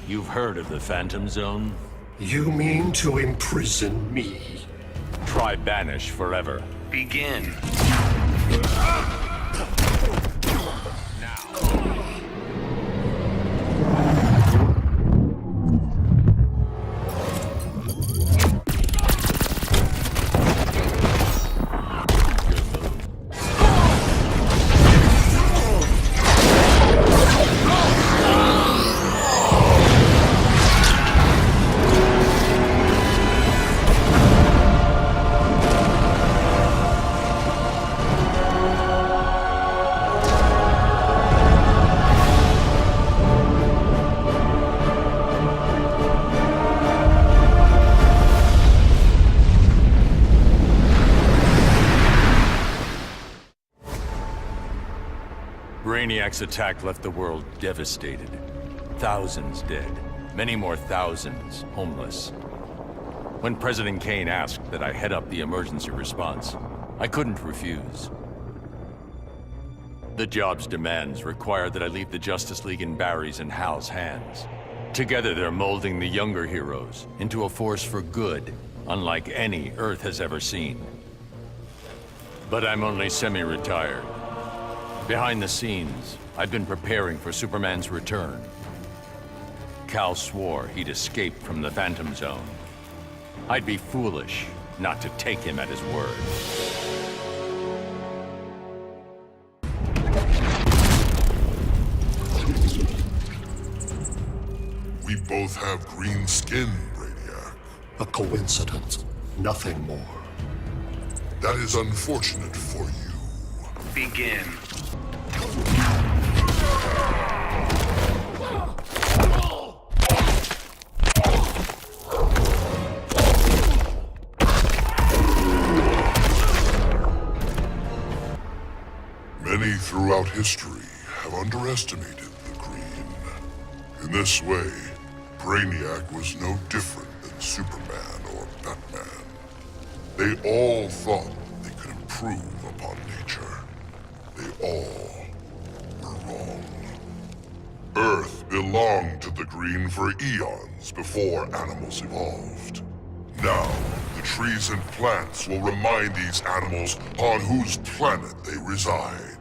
You've heard of the Phantom Zone? You mean to imprison me? Try banish forever. Begin. Brainiac's attack left the world devastated. Thousands dead. Many more thousands homeless. When President Kane asked that I head up the emergency response, I couldn't refuse. The job's demands require that I leave the Justice League in Barry's and Hal's hands. Together they're molding the younger heroes into a force for good, unlike any Earth has ever seen. But I'm only semi-retired. Behind the scenes, I've been preparing for Superman's return. Kal swore he'd escape from the Phantom Zone. I'd be foolish not to take him at his word. We both have green skin, Brainiac. A coincidence, nothing more. That is unfortunate for you. Begin. Many throughout history have underestimated the Green. In this way, Brainiac was no different than Superman or Batman. They all thought they could improve upon nature. They all were wrong. Earth belonged to the Green for eons before animals evolved. Now, the trees and plants will remind these animals on whose planet they reside.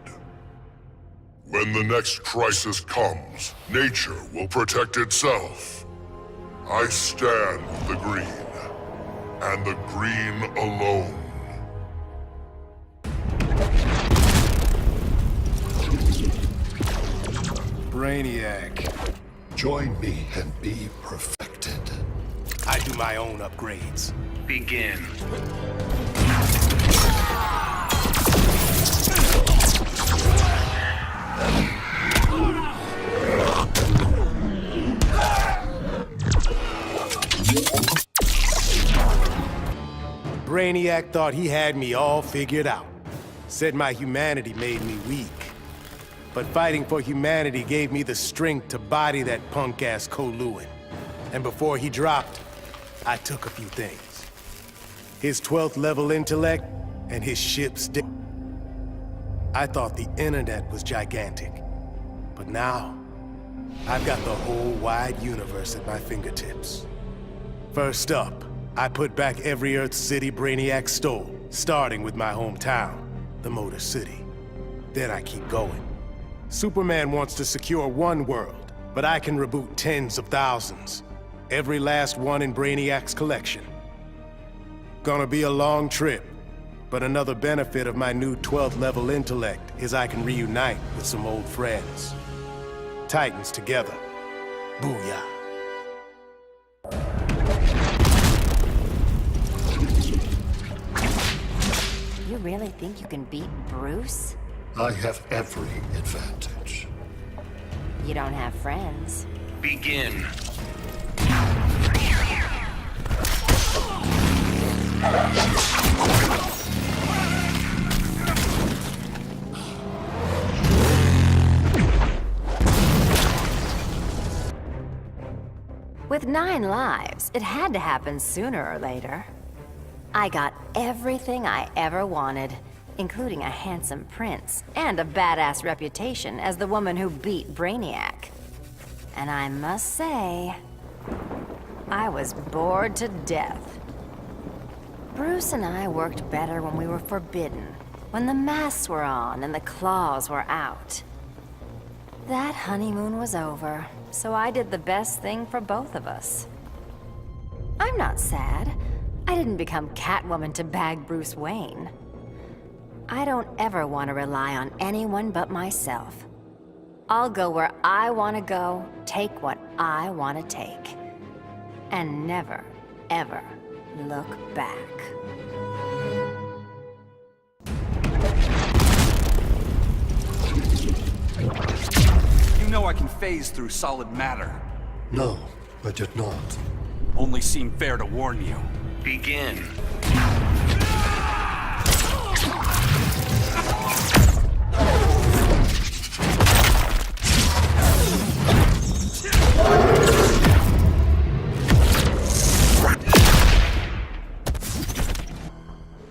When the next crisis comes, nature will protect itself. I stand with the Green, and the Green alone. Brainiac. Join me and be perfected. I do my own upgrades. Begin. Brainiac thought he had me all figured out. Said my humanity made me weak. But fighting for humanity gave me the strength to body that punk-ass Koluan. And before he dropped, I took a few things. His 12th level intellect and his ship's I thought the internet was gigantic. But now, I've got the whole wide universe at my fingertips. First up, I put back every Earth city Brainiac stole, starting with my hometown, the Motor City. Then I keep going. Superman wants to secure one world, but I can reboot tens of thousands. Every last one in Brainiac's collection. Gonna be a long trip, but another benefit of my new 12th level intellect is I can reunite with some old friends. Titans together. Booyah. You really think you can beat Bruce? I have every advantage. You don't have friends. Begin. With 9 lives, it had to happen sooner or later. I got everything I ever wanted, including a handsome prince and a badass reputation as the woman who beat Brainiac. And I must say, I was bored to death. Bruce and I worked better when we were forbidden, when the masks were on and the claws were out. That honeymoon was over, so I did the best thing for both of us. I'm not sad. I didn't become Catwoman to bag Bruce Wayne. I don't ever want to rely on anyone but myself. I'll go where I want to go, take what I want to take. And never, ever look back. You know I can phase through solid matter. No, I did not. Only seemed fair to warn you. Begin.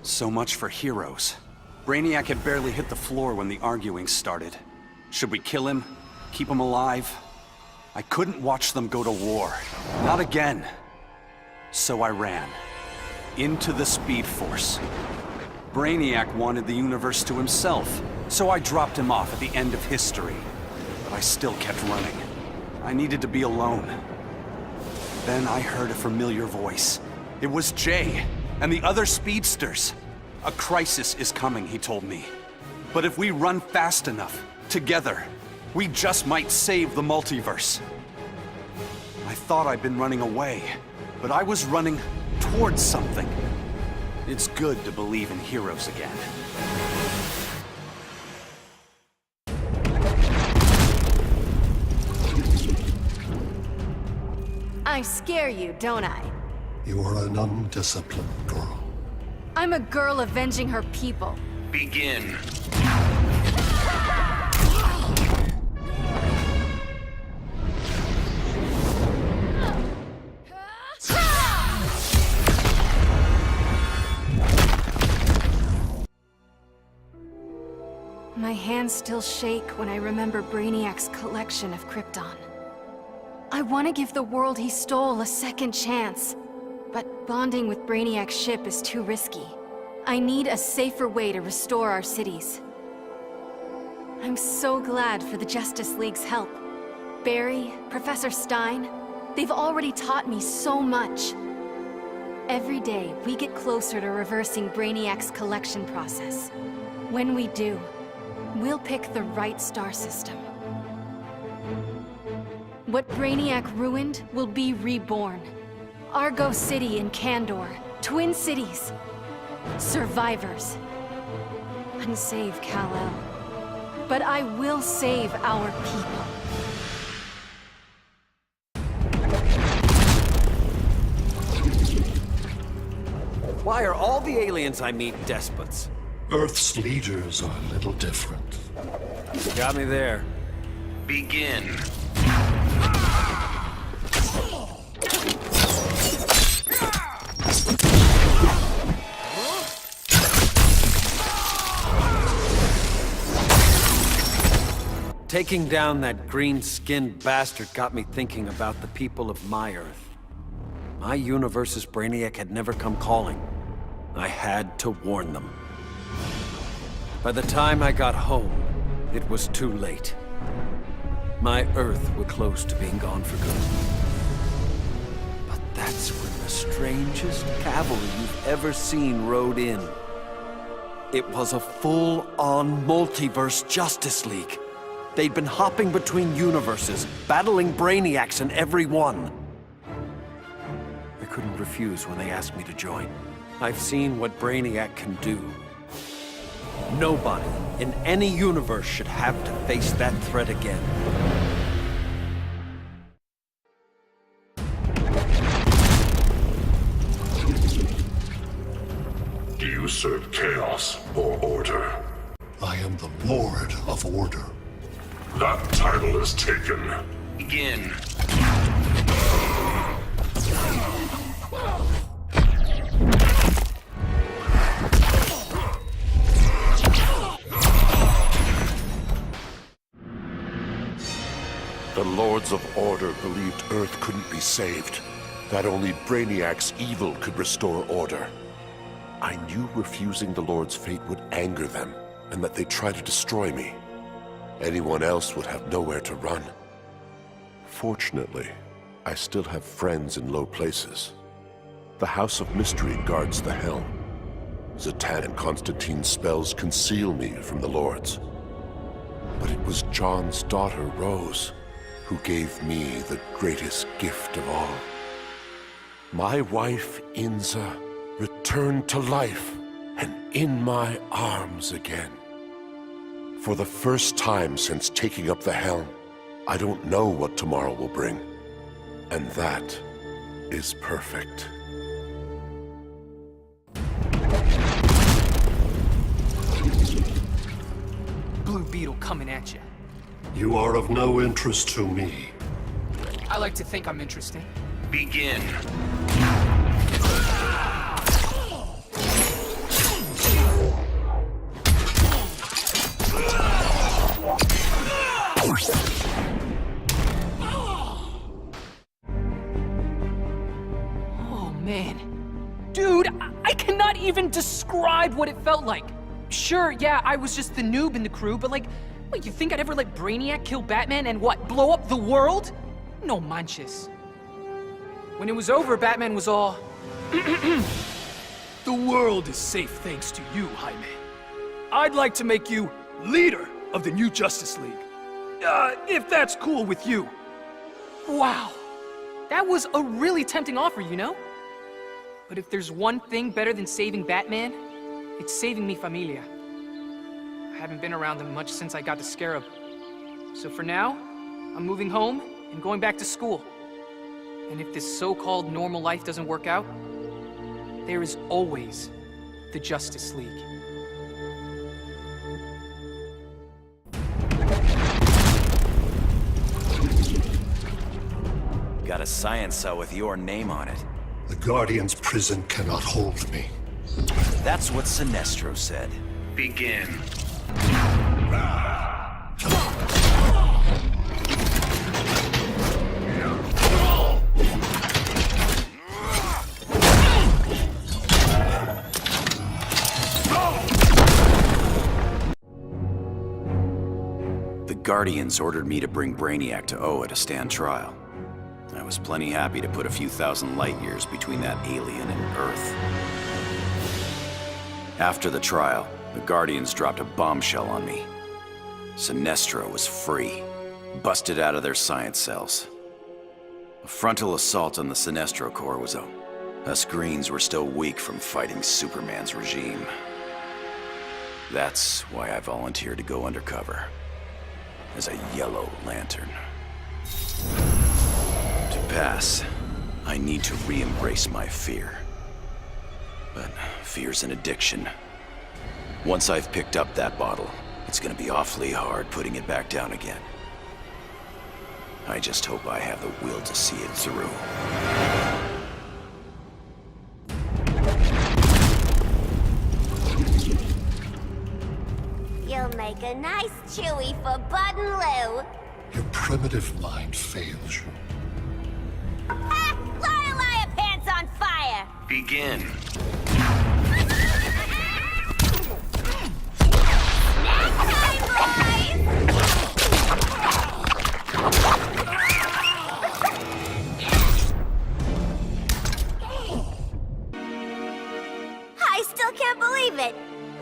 So much for heroes. Brainiac had barely hit the floor when the arguing started. Should we kill him? Keep him alive? I couldn't watch them go to war. Not again. So I ran. Into the Speed Force. Brainiac wanted the universe to himself, so I dropped him off at the end of history. But I still kept running. I needed to be alone. Then I heard a familiar voice. It was Jay, and the other speedsters. A crisis is coming, he told me. But if we run fast enough, together, we just might save the multiverse. I thought I'd been running away, but I was running towards something. It's good to believe in heroes again. I scare you, don't I? You are an undisciplined girl. I'm a girl avenging her people. Begin. My hands still shake when I remember Brainiac's collection of Krypton. I want to give the world he stole a second chance. But bonding with Brainiac's ship is too risky. I need a safer way to restore our cities. I'm so glad for the Justice League's help. Barry, Professor Stein, they've already taught me so much. Every day, we get closer to reversing Brainiac's collection process. When we do, we'll pick the right star system. What Brainiac ruined will be reborn. Argo City and Kandor, Twin Cities. Survivors. Unsave Kal-El. But I will save our people. Why are all the aliens I meet despots? Earth's leaders are a little different. Got me there. Begin. Taking down that green-skinned bastard got me thinking about the people of my Earth. My universe's Brainiac had never come calling. I had to warn them. By the time I got home, it was too late. My Earth was close to being gone for good. But that's when the strangest cavalry you've ever seen rode in. It was a full-on multiverse Justice League. They'd been hopping between universes, battling Brainiacs in every one. I couldn't refuse when they asked me to join. I've seen what Brainiac can do. Nobody in any universe should have to face that threat again. Do you serve chaos or order? I am the Lord of Order. That title is taken. Begin. The Lords of Order believed Earth couldn't be saved, that only Brainiac's evil could restore order. I knew refusing the Lord's fate would anger them, and that they'd try to destroy me. Anyone else would have nowhere to run. Fortunately, I still have friends in low places. The House of Mystery guards the helm. Zatan and Constantine's spells conceal me from the Lords. But it was John's daughter, Rose, who gave me the greatest gift of all. My wife, Inza, returned to life and in my arms again. For the first time since taking up the helm, I don't know what tomorrow will bring. And that is perfect. Blue Beetle coming at you. You are of no interest to me. I like to think I'm interesting. Begin. Oh man. Dude, I cannot even describe what it felt like. Sure, yeah, I was just the noob in the crew, but like, what, you think I'd ever let Brainiac kill Batman and what, blow up the world? No manches. When it was over, Batman was all, the world is safe thanks to you, Jaime. I'd like to make you leader of the new Justice League. If that's cool with you. Wow. That was a really tempting offer, you know? But if there's one thing better than saving Batman, it's saving mi familia. I haven't been around them much since I got the Scarab. So for now, I'm moving home and going back to school. And if this so-called normal life doesn't work out, there is always the Justice League. Got a science cell with your name on it. The Guardian's prison cannot hold me. That's what Sinestro said. Begin. The Guardians ordered me to bring Brainiac to Oa to stand trial. I was plenty happy to put a few thousand light years between that alien and Earth. After the trial, the Guardians dropped a bombshell on me. Sinestro was free, busted out of their science cells. A frontal assault on the Sinestro Corps was over. Us Greens were still weak from fighting Superman's regime. That's why I volunteered to go undercover as a Yellow Lantern. To pass, I need to re-embrace my fear. But fear's an addiction. Once I've picked up that bottle, it's gonna be awfully hard putting it back down again. I just hope I have the will to see it through. You'll make a nice chewy for Bud and Lou. Your primitive mind fails you. Ah! Liar, pants on fire! Begin. I still can't believe it.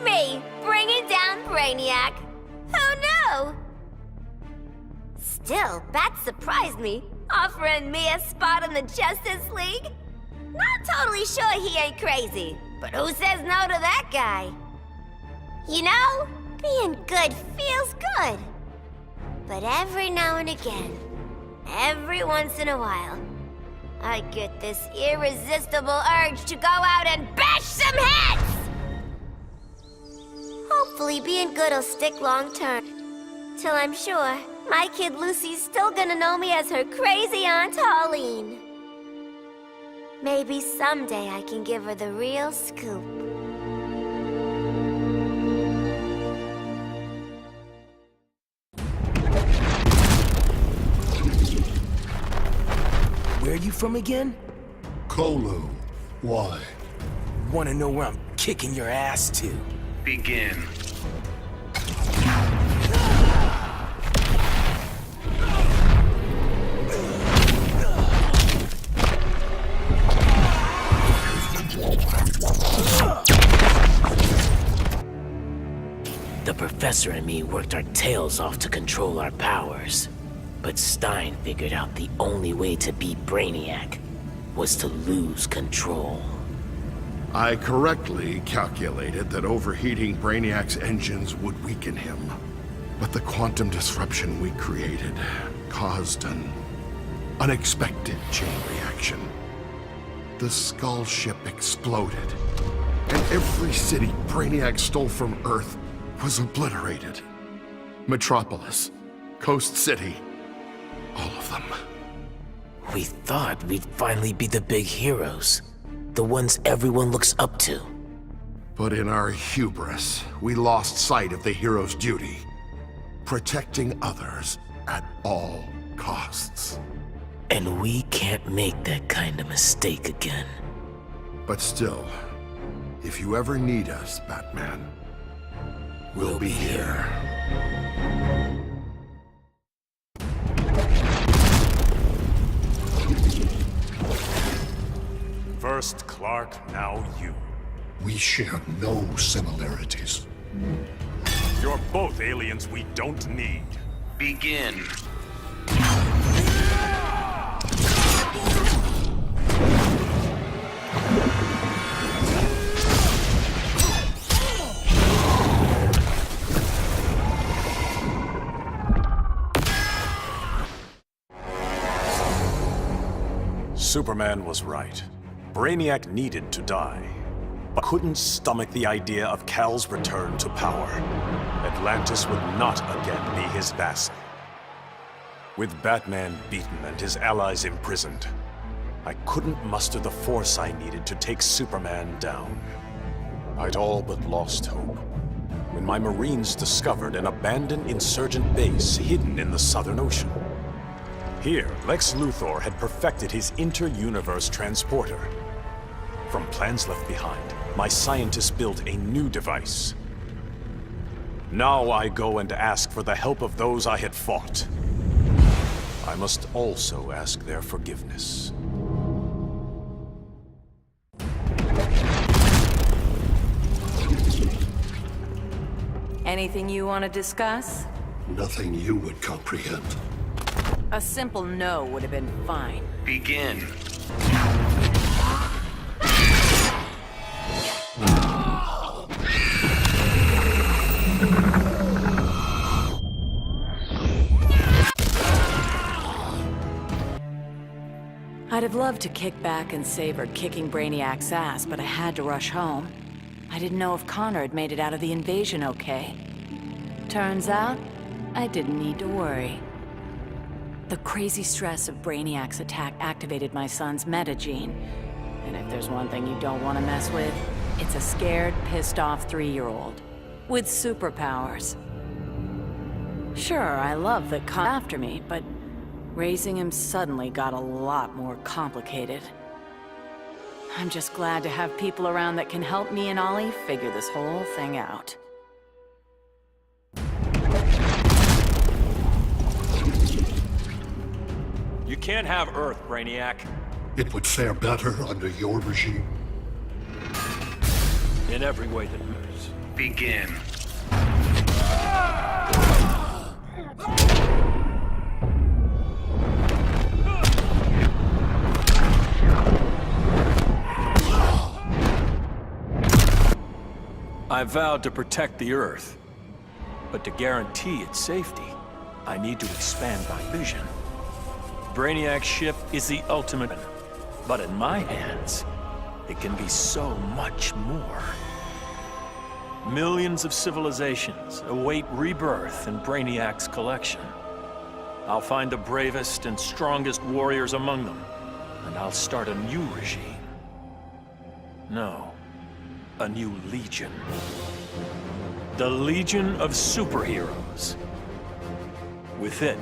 Me, bringing down Brainiac. Who knew? Still, Bat surprised me, offering me a spot in the Justice League. Not totally sure he ain't crazy, but who says no to that guy? You know, being good feels good. But every now and again, every once in a while, I get this irresistible urge to go out and bash some heads! Hopefully being good'll stick long term. Till I'm sure my kid Lucy's still gonna know me as her crazy Aunt Pauline. Maybe someday I can give her the real scoop. from again? Kolu. Why? Wanna know where I'm kicking your ass to? Begin. The Professor and me worked our tails off to control our powers. But Stein figured out the only way to beat Brainiac was to lose control. I correctly calculated that overheating Brainiac's engines would weaken him. But the quantum disruption we created caused an unexpected chain reaction. The Skull ship exploded, and every city Brainiac stole from Earth was obliterated. Metropolis, Coast City, all of them. We thought we'd finally be the big heroes. The ones everyone looks up to. But in our hubris, we lost sight of the hero's duty. Protecting others at all costs. And we can't make that kind of mistake again. But still, if you ever need us, Batman, we'll be here. First Clark, now you. We share no similarities. You're both aliens we don't need. Begin. Superman was right. Brainiac needed to die, but couldn't stomach the idea of Kal's return to power. Atlantis would not again be his vassal. With Batman beaten and his allies imprisoned, I couldn't muster the force I needed to take Superman down. I'd all but lost hope when my Marines discovered an abandoned insurgent base hidden in the Southern Ocean. Here, Lex Luthor had perfected his inter-universe transporter. From plans left behind, my scientists built a new device. Now I go and ask for the help of those I had fought. I must also ask their forgiveness. Anything you want to discuss? Nothing you would comprehend. A simple no would have been fine. Begin. I'd have loved to kick back and savor kicking Brainiac's ass, but I had to rush home. I didn't know if Connor had made it out of the invasion okay. Turns out, I didn't need to worry. The crazy stress of Brainiac's attack activated my son's metagene. And if there's one thing you don't want to mess with, it's a scared, pissed-off 3-year-old. With superpowers. Sure, I love that Connor after me, but raising him suddenly got a lot more complicated. I'm just glad to have people around that can help me and Ollie figure this whole thing out. You can't have Earth, Brainiac. It would fare better under your regime. In every way that matters. Begin. I vowed to protect the Earth. But to guarantee its safety, I need to expand my vision. Brainiac's ship is the ultimate, but in my hands, it can be so much more. Millions of civilizations await rebirth in Brainiac's collection. I'll find the bravest and strongest warriors among them, and I'll start a new regime. No, a new legion. The Legion of Superheroes. With it,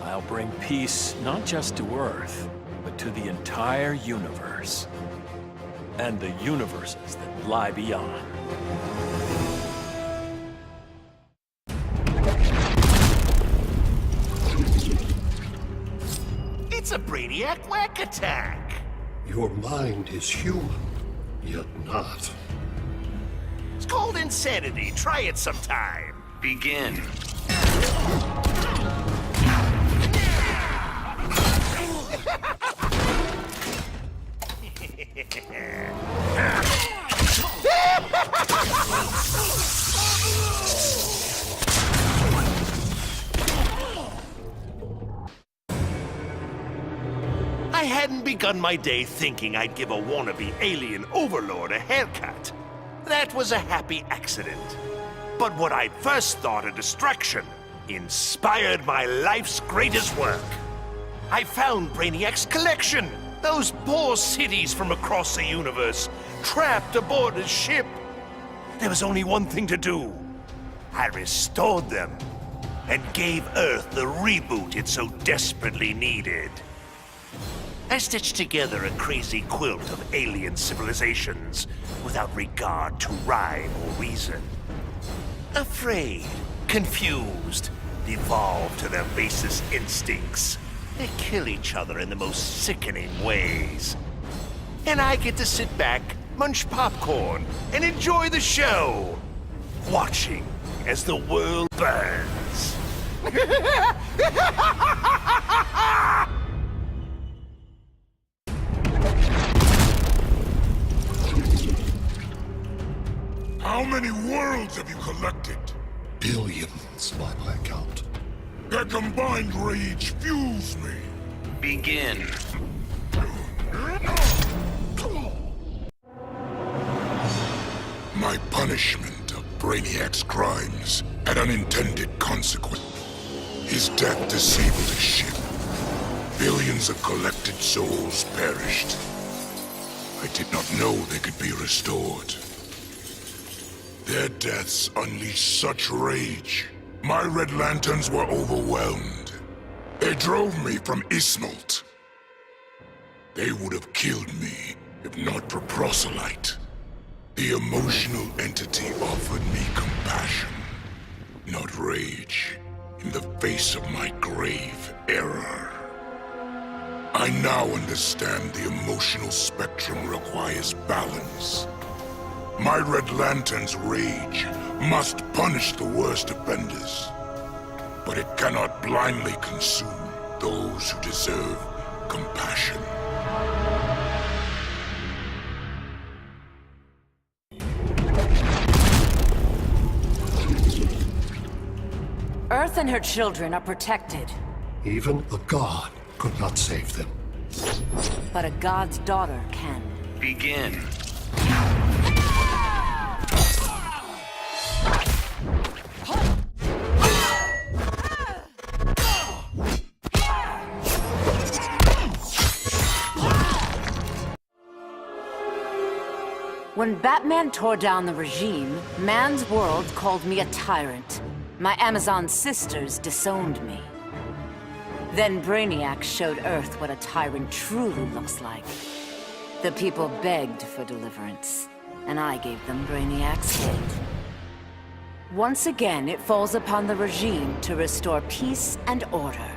I'll bring peace not just to Earth, but to the entire universe. And the universes that lie beyond. It's a Brainiac whack attack! Your mind is human, yet not. It's called insanity. Try it sometime. Begin. I hadn't begun my day thinking I'd give a wannabe alien overlord a haircut. That was a happy accident. But what I'd first thought a distraction inspired my life's greatest work. I found Brainiac's collection. Those poor cities from across the universe, trapped aboard his ship. There was only one thing to do. I restored them and gave Earth the reboot it so desperately needed. I stitched together a crazy quilt of alien civilizations without regard to rhyme or reason. Afraid, confused, devolved to their basest instincts. They kill each other in the most sickening ways. And I get to sit back, munch popcorn, and enjoy the show, watching as the world burns. How many worlds have you collected? Billions by my count. Their combined rage fuels me. Begin. My punishment of Brainiac's crimes had unintended consequence. His death disabled his ship. Billions of collected souls perished. I did not know they could be restored. Their deaths unleashed such rage. My Red Lanterns were overwhelmed. They drove me from Ismalt. They would have killed me if not for Proselyte. The emotional entity offered me compassion, not rage, in the face of my grave error. I now understand the emotional spectrum requires balance. My Red Lantern's rage must punish the worst offenders, but it cannot blindly consume those who deserve compassion. Earth and her children are protected. Even a god could not save them. But a god's daughter can. Begin. When Batman tore down the regime, man's world called me a tyrant. My Amazon sisters disowned me. Then Brainiac showed Earth what a tyrant truly looks like. The people begged for deliverance, and I gave them Brainiac's head. Once again, it falls upon the regime to restore peace and order.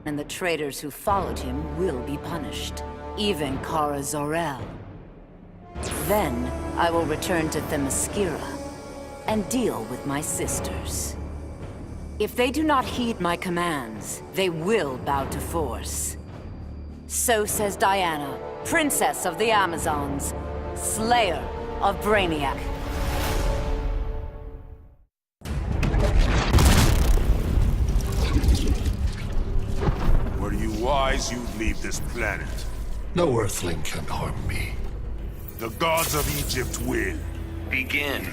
And the traitors who followed him will be punished. Even Kara Zor-El. Then, I will return to Themyscira and deal with my sisters. If they do not heed my commands, they will bow to force. So says Diana, Princess of the Amazons, Slayer of Brainiac. Were you wise, you'd leave this planet. No Earthling can harm me. The gods of Egypt will. Begin.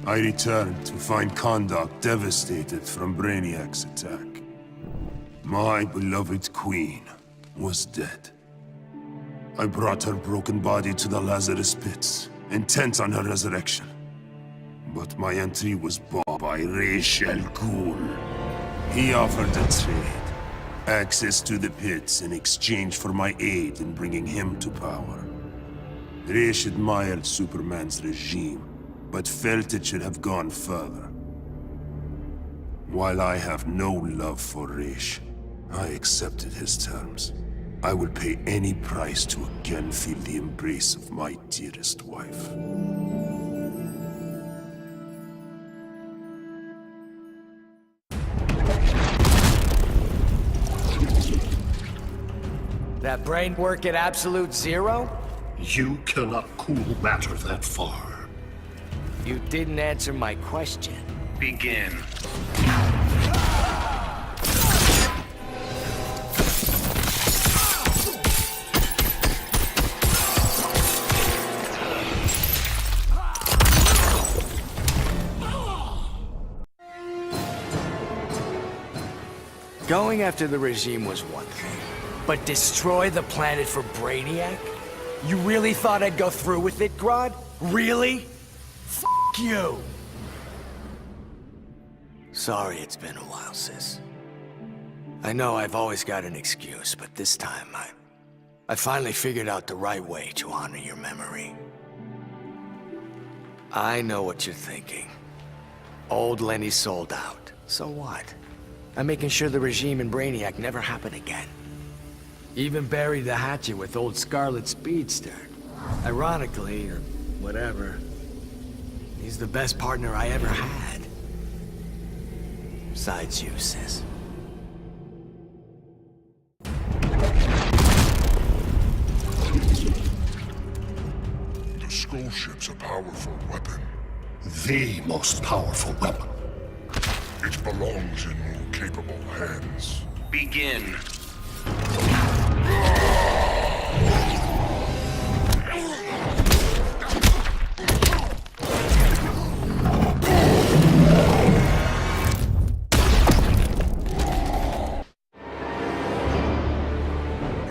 I returned to find Kahndaq devastated from Brainiac's attack. My beloved queen was dead. I brought her broken body to the Lazarus pits, intent on her resurrection. But my entry was bought by Raish Al Ghul. He offered a trade. Access to the pits in exchange for my aid in bringing him to power. Raish admired Superman's regime, but felt it should have gone further. While I have no love for Raish, I accepted his terms. I will pay any price to again feel the embrace of my dearest wife. That brain work at absolute zero? You cannot cool matter that far. You didn't answer my question. Begin. Going after the regime was one thing, but destroy the planet for Brainiac? You really thought I'd go through with it, Grodd? Really? F*** you! Sorry it's been a while, sis. I know I've always got an excuse, but this time I finally figured out the right way to honor your memory. I know what you're thinking. Old Lenny sold out. So what? I'm making sure the regime and Brainiac never happen again. Even buried the hatchet with old Scarlet Speedster. Ironically, or whatever, he's the best partner I ever had. Besides you, sis. The Skull Ship's a powerful weapon. The most powerful weapon. It belongs in more capable hands. Begin.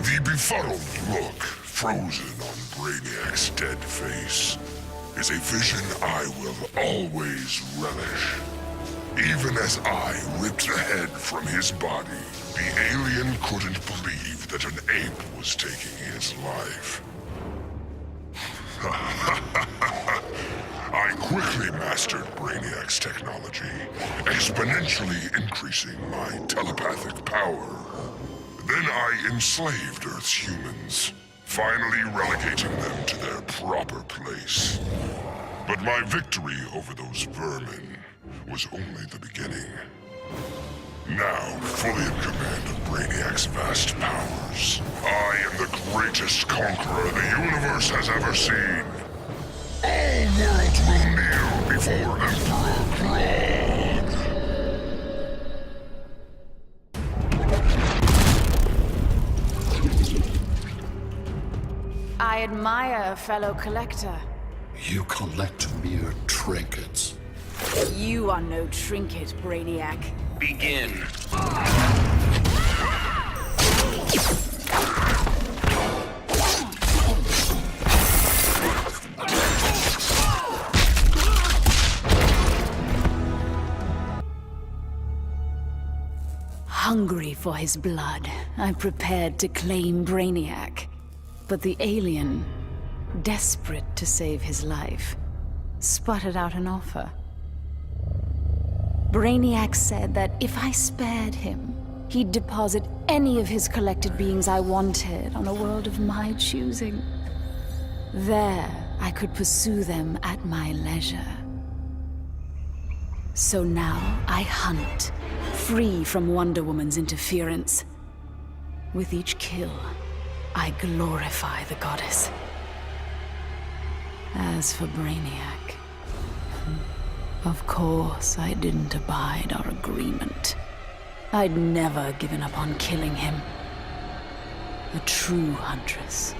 The befuddled look frozen on Brainiac's dead face is a vision I will always relish. Even as I ripped the head from his body, the alien couldn't believe that an ape was taking his life. I quickly mastered Brainiac's technology, exponentially increasing my telepathic power. Then I enslaved Earth's humans, finally relegating them to their proper place. But my victory over those vermin was only the beginning. Now, fully in command of Brainiac's vast powers, I am the greatest conqueror the universe has ever seen. All worlds will kneel before Emperor Grodd. I admire a fellow collector. You collect mere trinkets. You are no trinket, Brainiac. Begin. Hungry for his blood, I prepared to claim Brainiac. But the alien, desperate to save his life, sputtered out an offer. Brainiac said that if I spared him, he'd deposit any of his collected beings I wanted on a world of my choosing. There, I could pursue them at my leisure. So now I hunt, free from Wonder Woman's interference. With each kill, I glorify the goddess. As for Brainiac, of course I didn't abide our agreement. I'd never given up on killing him. A true huntress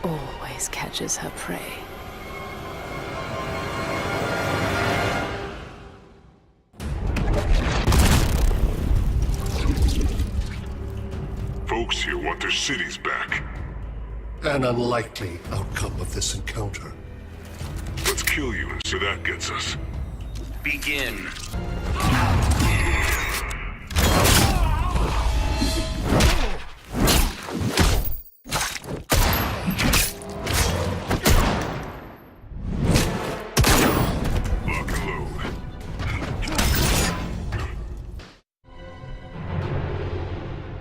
always catches her prey. folks here want their cities back. An unlikely outcome of this encounter. Let's kill you and see that gets us. Begin.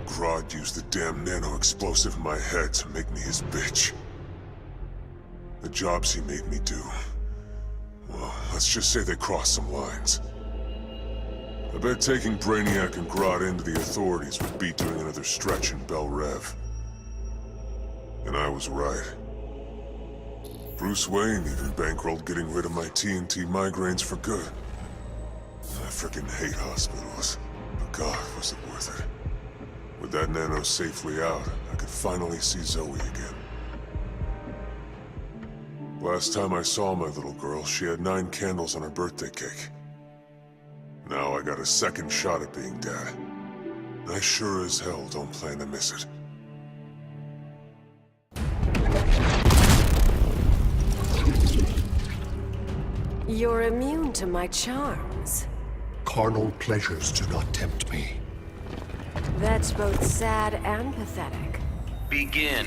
Grodd used the damn nano-explosive in my head to make me his bitch. The jobs he made me do, well, let's just say they crossed some lines. I bet taking Brainiac and Grodd into the authorities would be doing another stretch in Bel Rev. And I was right. Bruce Wayne even bankrolled getting rid of my TNT migraines for good. I frickin' hate hospitals, but God, was it worth it. With that nano safely out, I could finally see Zoe again. Last time I saw my little girl, she had 9 candles on her birthday cake. Now I got a second shot at being dad. And I sure as hell don't plan to miss it. You're immune to my charms. Carnal pleasures do not tempt me. That's both sad and pathetic. Begin.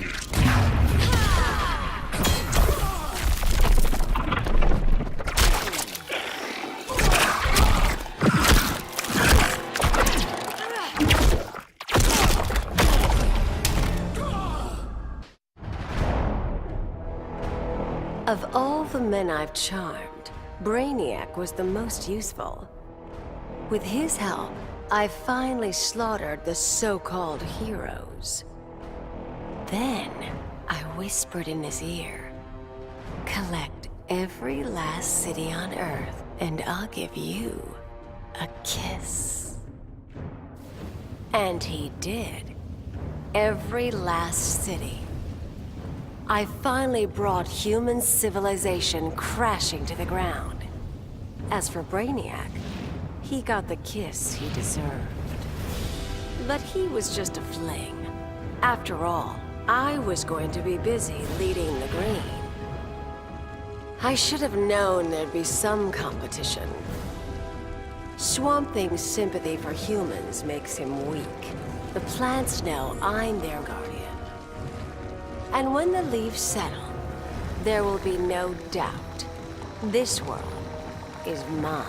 Of all the men I've charmed, Brainiac was the most useful. With his help, I finally slaughtered the so-called heroes. Then, I whispered in his ear, collect every last city on Earth, and I'll give you a kiss. And he did. Every last city. I finally brought human civilization crashing to the ground. As for Brainiac, he got the kiss he deserved. But he was just a fling. After all, I was going to be busy leading the Green. I should have known there'd be some competition. Swamp Thing's sympathy for humans makes him weak. The plants know I'm their guardian. And when the leaves settle, there will be no doubt. This world is mine.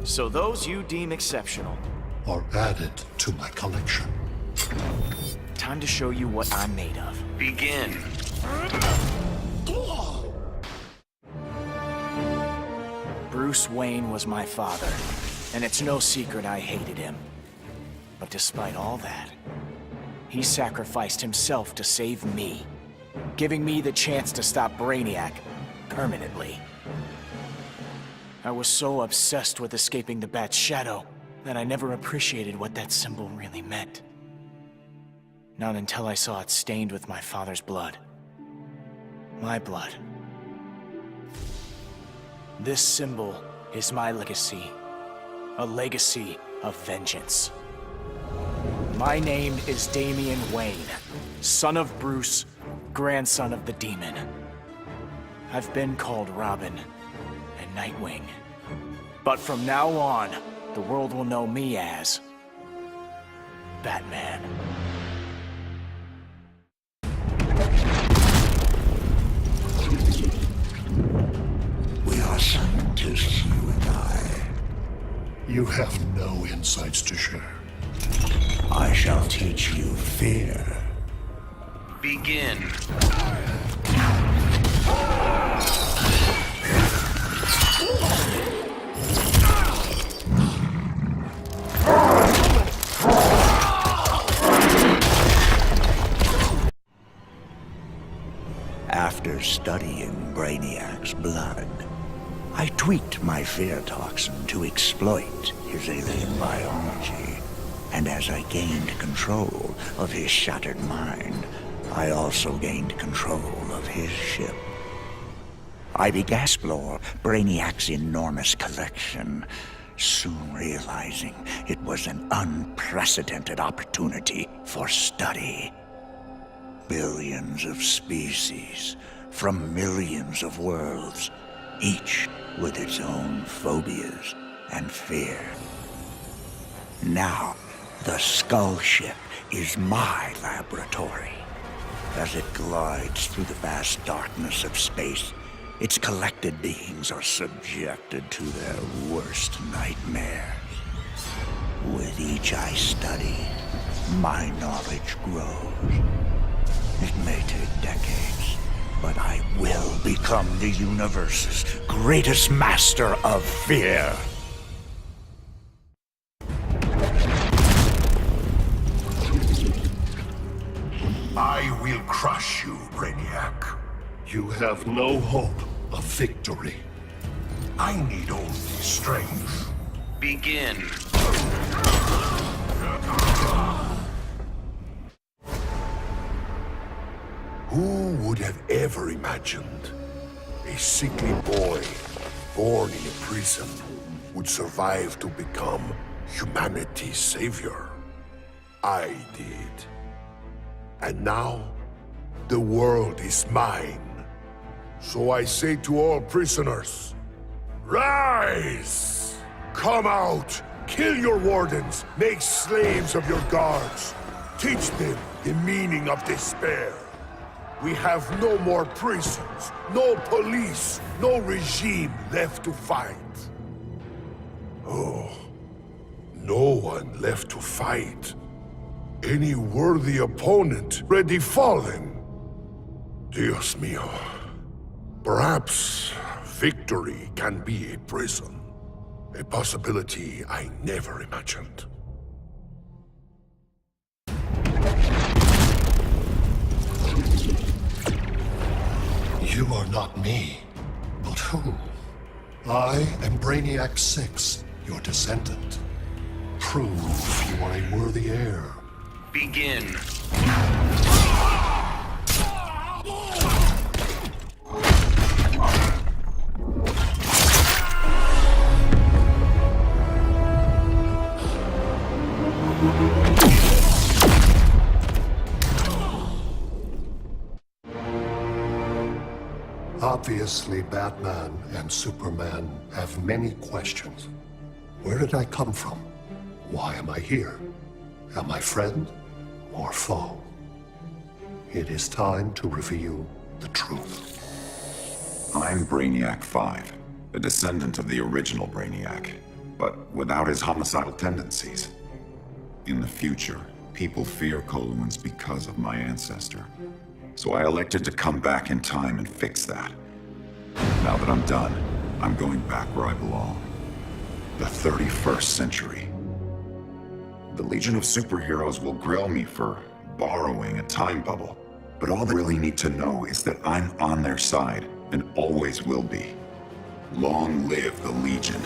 So those you deem exceptional are added to my collection. Time to show you what I'm made of. Begin. Bruce Wayne was my father, and it's no secret I hated him. But despite all that, he sacrificed himself to save me, giving me the chance to stop Brainiac permanently. I was so obsessed with escaping the Bat's shadow that I never appreciated what that symbol really meant. Not until I saw it stained with my father's blood. My blood. This symbol is my legacy. A legacy of vengeance. My name is Damian Wayne, son of Bruce, grandson of the Demon. I've been called Robin and Nightwing. But from now on, the world will know me as Batman. We are scientists, you and I. You have no insights to share. I shall teach you fear. Begin. After studying Brainiac's blood, I tweaked my fear toxin to exploit his alien biology. And as I gained control of his shattered mind, I also gained control of his ship. I began to explore Brainiac's enormous collection, soon realizing it was an unprecedented opportunity for study. Billions of species from millions of worlds, each with its own phobias and fear. Now, the Skull Ship is my laboratory. As it glides through the vast darkness of space, its collected beings are subjected to their worst nightmares. With each I study, my knowledge grows. It may take decades, but I will become the universe's greatest master of fear. I will crush you, Brainiac. You have no hope of victory. I need only strength. Begin. Who would have ever imagined a sickly boy born in a prison would survive to become humanity's savior? I did. And now, the world is mine. So I say to all prisoners, rise! Come out! Kill your wardens! Make slaves of your guards! Teach them the meaning of despair! We have no more prisons, no police, no regime left to fight. Oh, no one left to fight. Any worthy opponent ready fallen. Dios mío. Perhaps victory can be a prison. A possibility I never imagined. You are not me, but who? I am Brainiac 6, your descendant. Prove you are a worthy heir. Begin. Obviously, Batman and Superman have many questions. Where did I come from? Why am I here? Am I friend or foe? It is time to reveal the truth. I'm Brainiac 5, a descendant of the original Brainiac, but without his homicidal tendencies. In the future, people fear Coluans because of my ancestor. So I elected to come back in time and fix that. Now that I'm done, I'm going back where I belong. The 31st century. The Legion of Superheroes will grill me for borrowing a time bubble, but all they really need to know is that I'm on their side and always will be. Long live the Legion.